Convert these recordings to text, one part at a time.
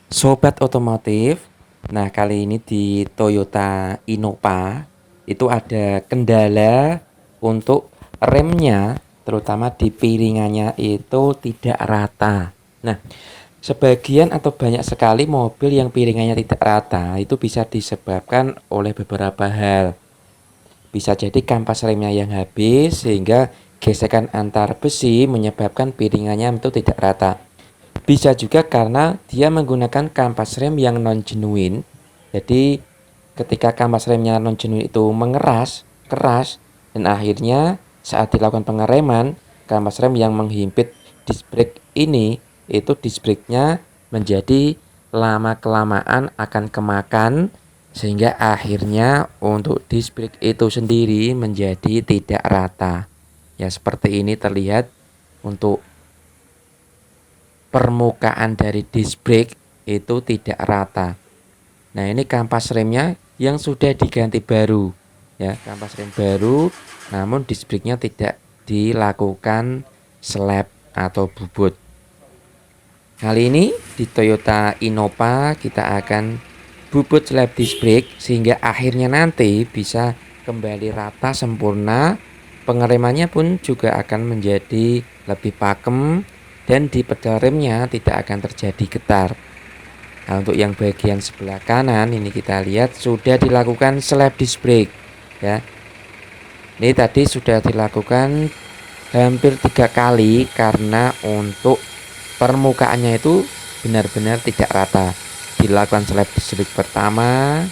Sobat otomotif, nah kali ini di Toyota Innova itu ada kendala untuk remnya, terutama di piringannya itu tidak rata. Nah, sebagian atau banyak sekali mobil yang piringannya tidak rata itu bisa disebabkan oleh beberapa hal. Bisa jadi kampas remnya yang habis sehingga gesekan antar besi menyebabkan piringannya itu tidak rata. Bisa juga karena dia menggunakan kampas rem yang non-genuine. Jadi ketika kampas remnya non-genuine itu mengeras, keras, dan akhirnya saat dilakukan pengereman, kampas rem yang menghimpit disc brake ini, itu disc brake-nya menjadi lama-kelamaan akan kemakan, sehingga akhirnya untuk disc brake itu sendiri menjadi tidak rata. Ya seperti ini terlihat untuk permukaan dari disc brake itu tidak rata. Nah, ini kampas remnya yang sudah diganti baru. Ya, kampas rem baru, namun disc brake-nya tidak dilakukan slap atau bubut. Kali ini di Toyota Innova kita akan bubut slap disc brake sehingga akhirnya nanti bisa kembali rata sempurna. Pengeremannya pun juga akan menjadi lebih pakem dan di pedal remnya tidak akan terjadi getar. Nah, untuk yang bagian sebelah kanan ini kita lihat sudah dilakukan slap disc brake ya. Ini tadi sudah dilakukan hampir 3 kali karena untuk permukaannya itu benar-benar tidak rata. Dilakukan slap disc brake pertama,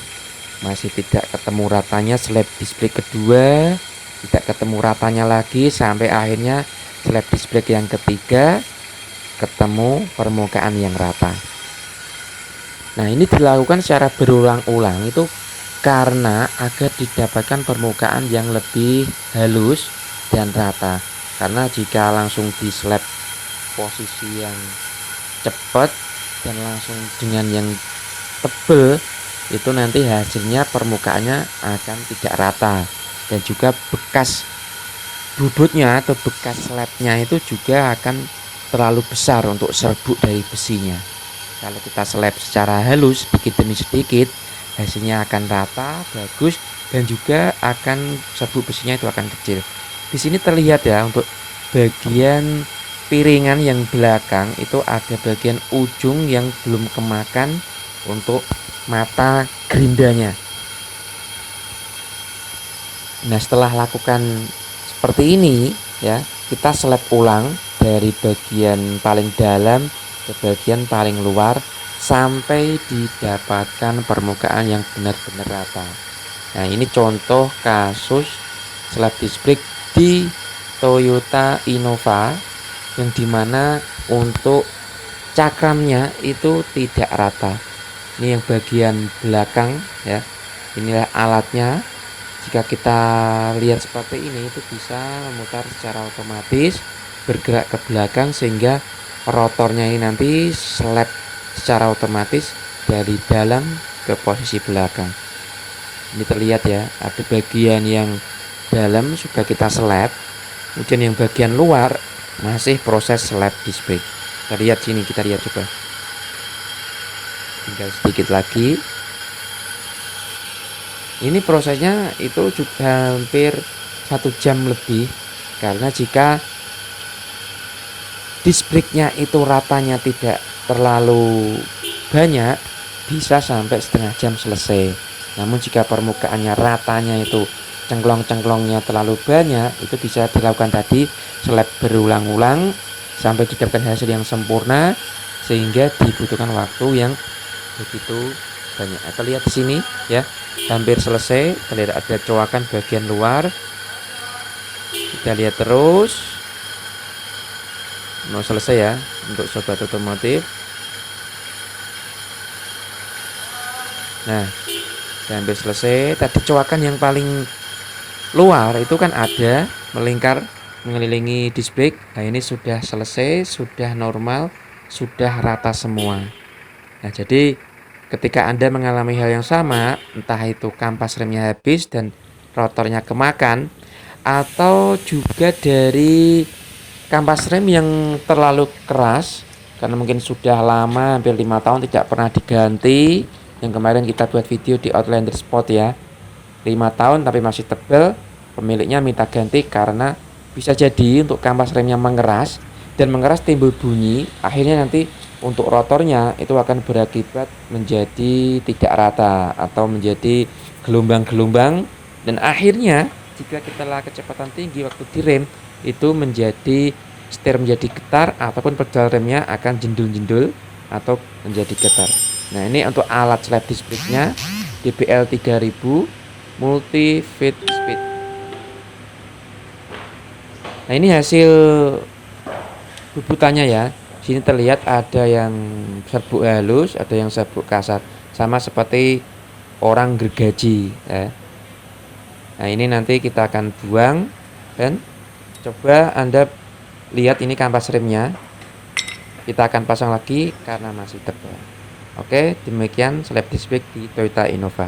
masih tidak ketemu ratanya, slap disc brake kedua, tidak ketemu ratanya lagi, sampai akhirnya slap disc brake yang ketiga ketemu permukaan yang rata. Nah, ini dilakukan secara berulang-ulang itu karena agar didapatkan permukaan yang lebih halus dan rata. Karena jika langsung di slap posisi yang cepat dan langsung dengan yang tebal, itu nanti hasilnya permukaannya akan tidak rata, dan juga bekas bubutnya atau bekas slapnya itu juga akan terlalu besar untuk serbuk dari besinya. Kalau kita slap secara halus sedikit demi sedikit, hasilnya akan rata, bagus, dan juga akan serbuk besinya itu akan kecil. Di sini terlihat ya, untuk bagian piringan yang belakang itu ada bagian ujung yang belum kemakan untuk mata gerindanya. Nah, setelah lakukan seperti ini ya, kita slap ulang dari bagian paling dalam ke bagian paling luar sampai didapatkan permukaan yang benar-benar rata. Nah, ini contoh kasus slap disc brake di Toyota Innova yang dimana untuk cakramnya itu tidak rata. Ini yang bagian belakang ya. Inilah alatnya. Jika kita lihat seperti ini, itu bisa memutar secara otomatis, bergerak ke belakang sehingga rotornya ini nanti slap secara otomatis dari dalam ke posisi belakang. Ini terlihat ya, ada bagian yang dalam sudah kita slap, kemudian yang bagian luar masih proses slap disc brake. Kita lihat sini, kita lihat coba. Tinggal sedikit lagi. Ini prosesnya itu juga hampir 1 jam lebih, karena jika disc brake-nya itu ratanya tidak terlalu banyak, bisa sampai setengah jam selesai. Namun jika permukaannya ratanya itu cengklong-cengklongnya terlalu banyak, itu bisa dilakukan tadi slap berulang-ulang sampai didapatkan hasil yang sempurna, sehingga dibutuhkan waktu yang begitu banyak. Kita lihat di sini ya, hampir selesai. Kita lihat ada coakan bagian luar. Kita lihat terus, mau selesai ya untuk sobat otomotif. Nah, hampir selesai. Tadi coakan yang paling luar itu kan ada melingkar mengelilingi disc brake. Nah, ini sudah selesai, sudah normal, sudah rata semua. Nah, jadi ketika Anda mengalami hal yang sama, entah itu kampas remnya habis dan rotornya kemakan, atau juga dari kampas rem yang terlalu keras karena mungkin sudah lama, hampir 5 tahun tidak pernah diganti. Yang kemarin kita buat video di Outlander Sport ya, 5 tahun tapi masih tebal. Pemiliknya minta ganti karena bisa jadi untuk kampas remnya mengeras, dan mengeras timbul bunyi. Akhirnya nanti untuk rotornya itu akan berakibat menjadi tidak rata atau menjadi gelombang-gelombang, dan akhirnya jika kita lah kecepatan tinggi waktu direm itu menjadi setir menjadi getar, ataupun pedal remnya akan jendul-jendul atau menjadi getar. Nah, ini untuk alat slap disc brake-nya DBL 3000 multi feed speed. Nah, ini hasil bubutannya ya. Sini terlihat ada yang serbuk halus, ada yang serbuk kasar, sama seperti orang gergaji ya. Nah, ini nanti kita akan buang, dan coba Anda lihat ini kampas remnya. Kita akan pasang lagi karena masih tebal. Oke, demikian slap disc brake di Toyota Innova.